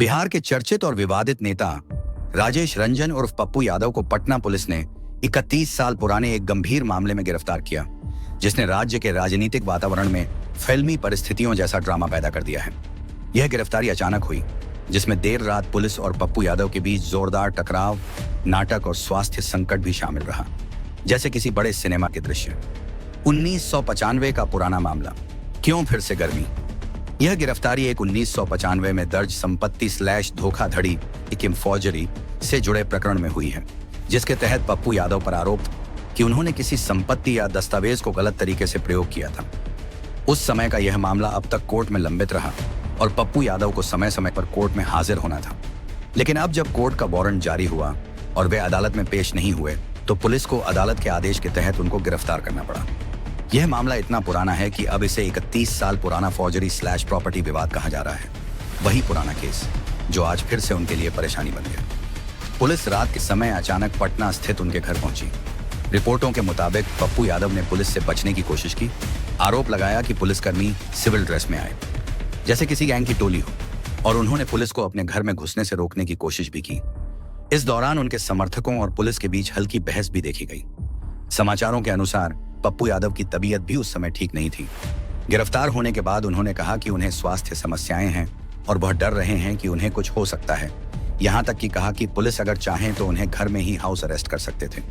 बिहार के चर्चित और विवादित नेता राजेश रंजन उर्फ पप्पू यादव को पटना पुलिस ने 31 साल पुराने एक गंभीर मामले में गिरफ्तार किया, जिसने राज्य के राजनीतिक वातावरण में फिल्मी परिस्थितियों जैसा ड्रामा पैदा कर दिया है। यह गिरफ्तारी अचानक हुई, जिसमें देर रात पुलिस और पप्पू यादव के बीच जोरदार टकराव, नाटक और स्वास्थ्य संकट भी शामिल रहा, जैसे किसी बड़े सिनेमा के दृश्य। 1995 का पुराना मामला, क्यों फिर से गर्मी? यह गिरफ्तारी एक 1995 में दर्ज संपत्ति / धोखाधड़ी फौजरी से जुड़े प्रकरण में हुई है, जिसके तहत पप्पू यादव पर आरोप कि उन्होंने किसी संपत्ति या दस्तावेज को गलत तरीके से प्रयोग किया था। उस समय का यह मामला अब तक कोर्ट में लंबित रहा और पप्पू यादव को समय समय पर कोर्ट में हाजिर होना था। लेकिन अब जब कोर्ट का वारंट जारी हुआ और वे अदालत में पेश नहीं हुए, तो पुलिस को अदालत के आदेश के तहत उनको गिरफ्तार करना पड़ा। यह मामला इतना पुराना है कि अब इसे 31 साल पुराना फौजरी / प्रॉपर्टी विवाद कहा जा रहा है। वही पुराना केस जो आज फिर से उनके लिए परेशानी बन गया। पुलिस रात के समय अचानक पटना स्थित उनके घर पहुंची। रिपोर्टों के मुताबिक पप्पू यादव ने पुलिस से बचने की कोशिश की। आरोप लगाया कि पुलिसकर्मी सिविल ड्रेस में आए, जैसे किसी गैंग की टोली हो, और उन्होंने पुलिस को अपने घर में घुसने से रोकने की कोशिश भी की। इस दौरान उनके समर्थकों और पुलिस के बीच हल्की बहस भी देखी गई। समाचारों के अनुसार पप्पू यादव की तबीयत भी उस समय ठीक नहीं थी। गिरफ्तार होने के बाद उन्होंने कहा कि उन्हें स्वास्थ्य समस्याएं हैं और वह डर रहे हैं कि उन्हें कुछ हो सकता है। यहां तक कि कहा कि पुलिस अगर चाहें तो उन्हें घर में ही हाउस अरेस्ट कर सकते थे।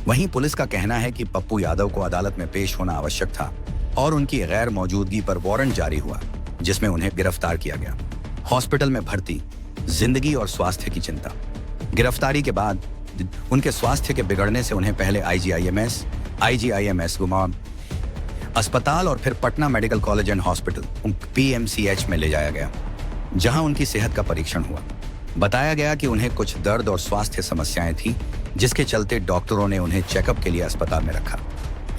वहीं पुलिस का कहना है कि पप्पू यादव को अदालत में पेश होना आवश्यक था और उनकी गैर मौजूदगी पर वारंट जारी हुआ, जिसमें उन्हें गिरफ्तार किया गया। हॉस्पिटल में भर्ती, जिंदगी और स्वास्थ्य की चिंता। गिरफ्तारी के बाद उनके स्वास्थ्य के बिगड़ने से उन्हें पहले IGIMS गुमान अस्पताल और फिर Patna medical college and hospital PMCH में ले जाया गया, जहां उनकी सेहत का परीक्षण हुआ। बताया गया कि उन्हें कुछ दर्द और स्वास्थ्य समस्याएं थी, जिसके चलते डॉक्टरों ने उन्हें चेकअप के लिए अस्पताल में रखा।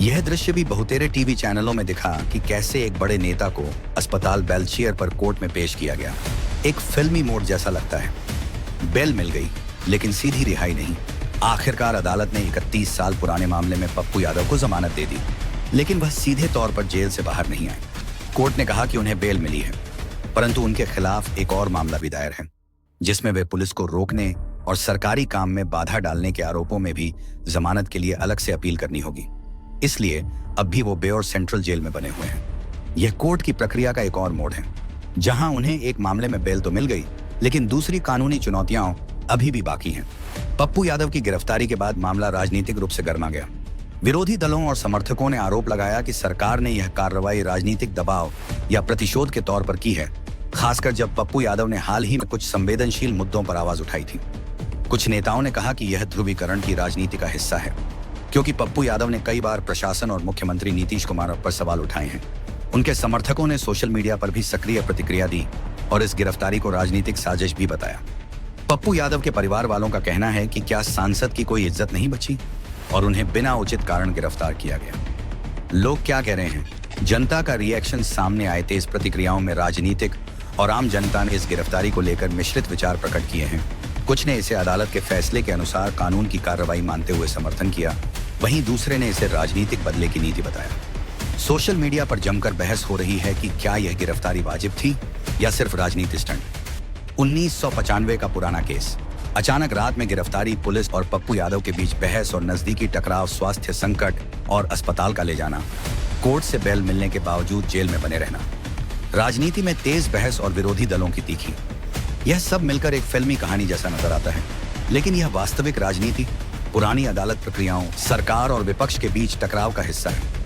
यह दृश्य भी बहुतेरे टीवी चैनलों में दिखा कि कैसे एक बड़े नेता को अस्पताल बेलचेयर पर कोर्ट में पेश किया गया। एक फिल्मी मोड जैसा लगता है। बेल मिल गई, लेकिन सीधी रिहाई नहीं। आखिरकार अदालत ने 31 साल पुराने मामले में पप्पू यादव को जमानत दे दी, लेकिन वह सीधे तौर पर जेल से बाहर नहीं आए। कोर्ट ने कहा कि उन्हें बेल मिली है, परंतु उनके खिलाफ एक और मामला भी दायर है, जिसमें वे पुलिस को रोकने और सरकारी काम में बाधा डालने के आरोपों में भी जमानत के लिए अलग से अपील करनी होगी। इसलिए अब भी वो बेओर सेंट्रल जेल में बने हुए हैं। यह कोर्ट की प्रक्रिया का एक और मोड़ है, जहां उन्हें एक मामले में बेल तो मिल गई, लेकिन दूसरी कानूनी चुनौतियां अभी भी बाकी हैं। पप्पू यादव की गिरफ्तारी के बाद मामला राजनीतिक रूप से गर्मा गया। विरोधी दलों और समर्थकों ने आरोप लगाया कि सरकार ने यह कार्रवाई राजनीतिक दबाव या प्रतिशोध के तौर पर की है, खासकर जब पप्पू यादव ने हाल ही में कुछ संवेदनशील मुद्दों पर आवाज उठाई थी। कुछ नेताओं ने कहा कि यह ध्रुवीकरण की राजनीति का हिस्सा है, क्योंकि पप्पू यादव ने कई बार प्रशासन और मुख्यमंत्री नीतीश कुमार पर सवाल उठाए हैं। उनके समर्थकों ने सोशल मीडिया पर भी सक्रिय प्रतिक्रिया दी और इस गिरफ्तारी को राजनीतिक साजिश भी बताया। पप्पू यादव के परिवार वालों का कहना है कि क्या सांसद की कोई इज्जत नहीं बची और उन्हें बिना उचित कारण गिरफ्तार किया गया। लोग क्या कह रहे हैं? जनता का रिएक्शन सामने आए तेज प्रतिक्रियाओं में राजनीतिक और आम जनता ने इस गिरफ्तारी को लेकर मिश्रित विचार प्रकट किए हैं। कुछ ने इसे अदालत के फैसले के अनुसार कानून की कार्रवाई मानते हुए समर्थन किया, वहीं दूसरे ने इसे राजनीतिक बदले की नीति बताया। सोशल मीडिया पर जमकर बहस हो रही है कि क्या यह गिरफ्तारी वाजिब थी या सिर्फ राजनीतिक स्टंट। 1995 का पुराना केस, अचानक रात में गिरफ्तारी, पुलिस और पप्पू यादव के बीच बहस और नजदीकी टकराव, स्वास्थ्य संकट और अस्पताल का ले जाना, कोर्ट से बेल मिलने के बावजूद जेल में बने रहना, राजनीति में तेज बहस और विरोधी दलों की तीखी, यह सब मिलकर एक फिल्मी कहानी जैसा नजर आता है। लेकिन यह वास्तविक राजनीति, पुरानी अदालत प्रक्रियाओं, सरकार और विपक्ष के बीच टकराव का हिस्सा है।